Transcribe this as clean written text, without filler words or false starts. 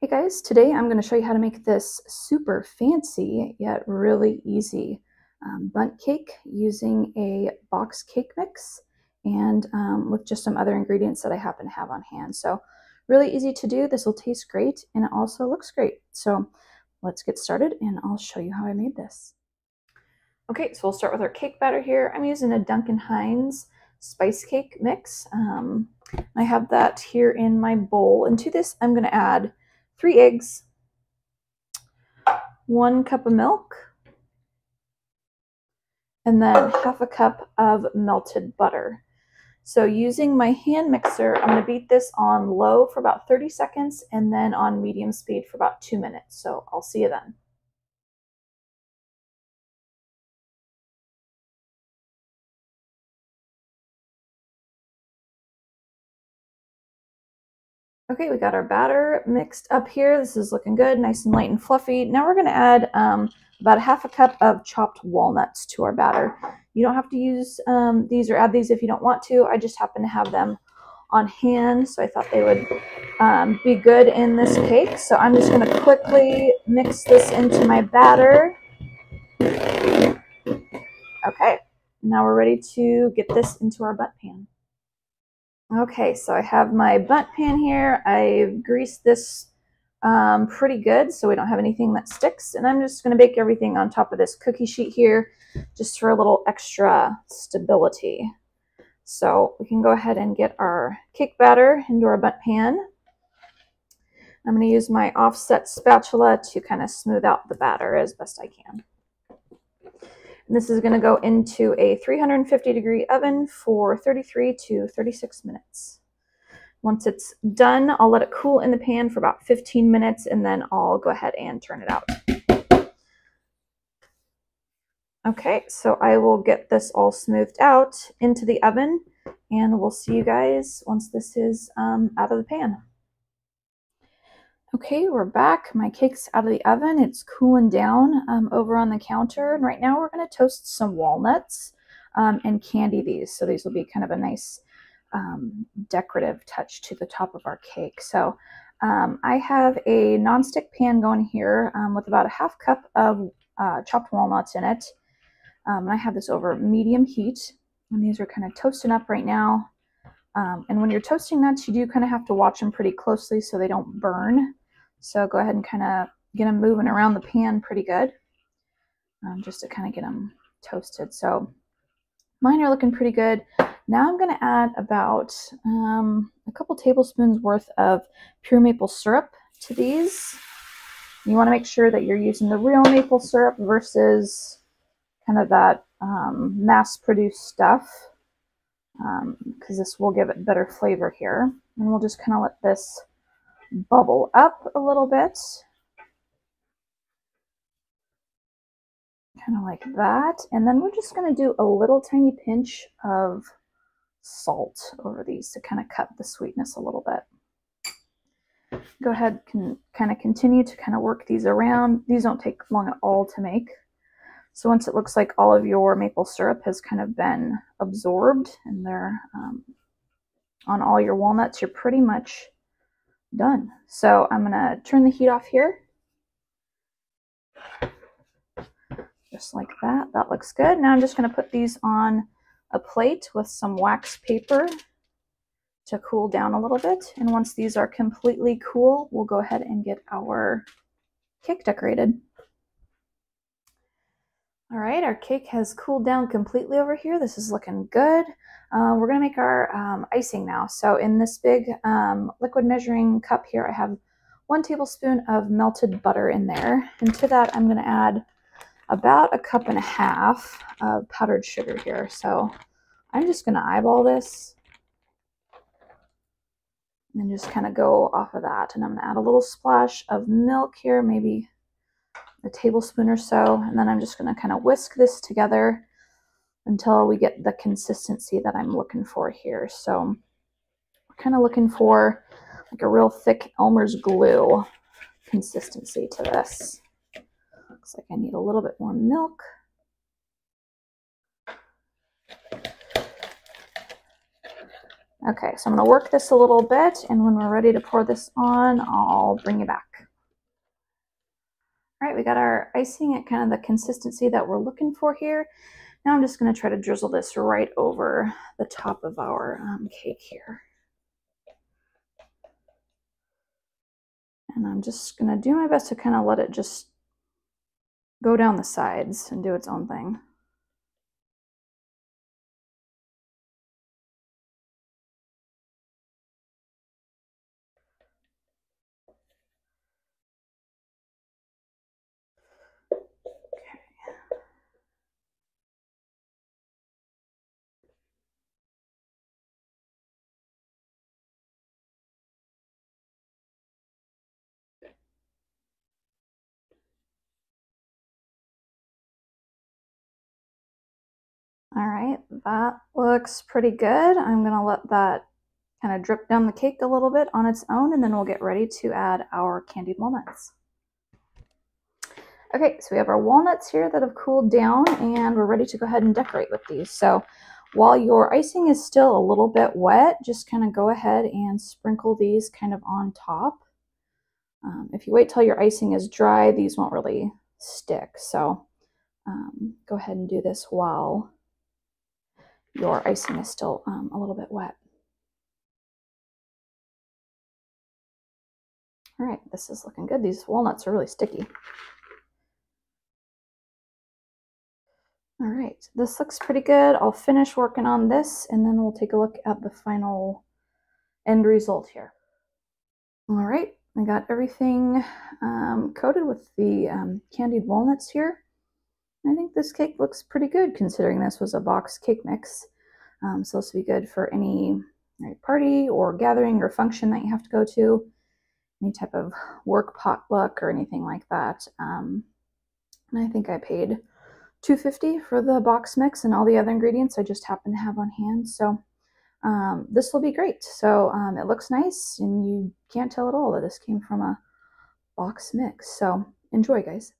Hey guys, today I'm going to show you how to make this super fancy yet really easy bundt cake using a box cake mix and with just some other ingredients that I happen to have on hand. So really easy to do. This will taste great and it also looks great. So let's get started and I'll show you how I made this. Okay, so we'll start with our cake batter here. I'm using a Duncan Hines spice cake mix. I have that here in my bowl, and to this I'm going to add 3 eggs, 1 cup of milk, and then half a cup of melted butter. So using my hand mixer, I'm going to beat this on low for about 30 seconds and then on medium speed for about 2 minutes. So I'll see you then. Okay, we got our batter mixed up here. This is looking good, nice and light and fluffy. Now we're going to add about half a cup of chopped walnuts to our batter. You don't have to use these or add these if you don't want to. I just happen to have them on hand, so I thought they would be good in this cake. So I'm just going to quickly mix this into my batter. Okay, now we're ready to get this into our bundt pan. Okay, so I have my bundt pan here. I've greased this pretty good so we don't have anything that sticks, and I'm just going to bake everything on top of this cookie sheet here just for a little extra stability. So we can go ahead and get our cake batter into our bundt pan. I'm going to use my offset spatula to kind of smooth out the batter as best I can. And this is going to go into a 350-degree oven for 33 to 36 minutes. Once it's done, I'll let it cool in the pan for about 15 minutes, and then I'll go ahead and turn it out. Okay, so I will get this all smoothed out into the oven, and we'll see you guys once this is out of the pan. Okay, we're back. My cake's out of the oven. It's cooling down over on the counter. And right now we're going to toast some walnuts and candy these. So these will be kind of a nice decorative touch to the top of our cake. So I have a nonstick pan going here with about a half cup of chopped walnuts in it. And I have this over medium heat. And these are kind of toasting up right now. And when you're toasting nuts, you do kind of have to watch them pretty closely so they don't burn. So go ahead and kind of get them moving around the pan pretty good, just to kind of get them toasted. So mine are looking pretty good. Now I'm going to add about a couple tablespoons worth of pure maple syrup to these. You want to make sure that you're using the real maple syrup versus kind of that mass-produced stuff, because this will give it better flavor here. And we'll just kind of let this bubble up a little bit, kind of like that. And then we're just going to do a little tiny pinch of salt over these to kind of cut the sweetness a little bit. Go ahead and kind of continue to kind of work these around. These don't take long at all to make. So once it looks like all of your maple syrup has kind of been absorbed and they're on all your walnuts, you're pretty much done. So I'm going to turn the heat off here. Just like that. That looks good. Now I'm just going to put these on a plate with some wax paper to cool down a little bit. And once these are completely cool, we'll go ahead and get our cake decorated. All right, our cake has cooled down completely over here. This is looking good. We're going to make our icing now. So in this big liquid measuring cup here, I have 1 tablespoon of melted butter in there. And to that, I'm going to add about 1.5 cups of powdered sugar here. So I'm just going to eyeball this and just kind of go off of that. And I'm going to add a little splash of milk here, maybe a tablespoon or so, and then I'm just going to kind of whisk this together until we get the consistency that I'm looking for here. So we're kind of looking for like a real thick Elmer's glue consistency to this. Looks like I need a little bit more milk. Okay, so I'm going to work this a little bit, and when we're ready to pour this on, I'll bring you back. All right, we got our icing at kind of the consistency that we're looking for here. Now I'm just going to try to drizzle this right over the top of our cake here. And I'm just going to do my best to kind of let it just go down the sides and do its own thing. All right, that looks pretty good. I'm gonna let that kind of drip down the cake a little bit on its own, and then we'll get ready to add our candied walnuts. Okay, so we have our walnuts here that have cooled down, and we're ready to go ahead and decorate with these. So while your icing is still a little bit wet, just kind of go ahead and sprinkle these kind of on top. If you wait till your icing is dry, these won't really stick. So go ahead and do this while your icing is still a little bit wet. All right, this is looking good. These walnuts are really sticky. All right, this looks pretty good. I'll finish working on this and then we'll take a look at the final end result here. All right, I got everything coated with the candied walnuts here. I think this cake looks pretty good considering this was a box cake mix. So this will be good for any party or gathering or function that you have to go to, any type of work potluck or anything like that. And I think I paid $2.50 for the box mix, and all the other ingredients I just happen to have on hand. So this will be great. So it looks nice, and you can't tell at all that this came from a box mix. So enjoy, guys.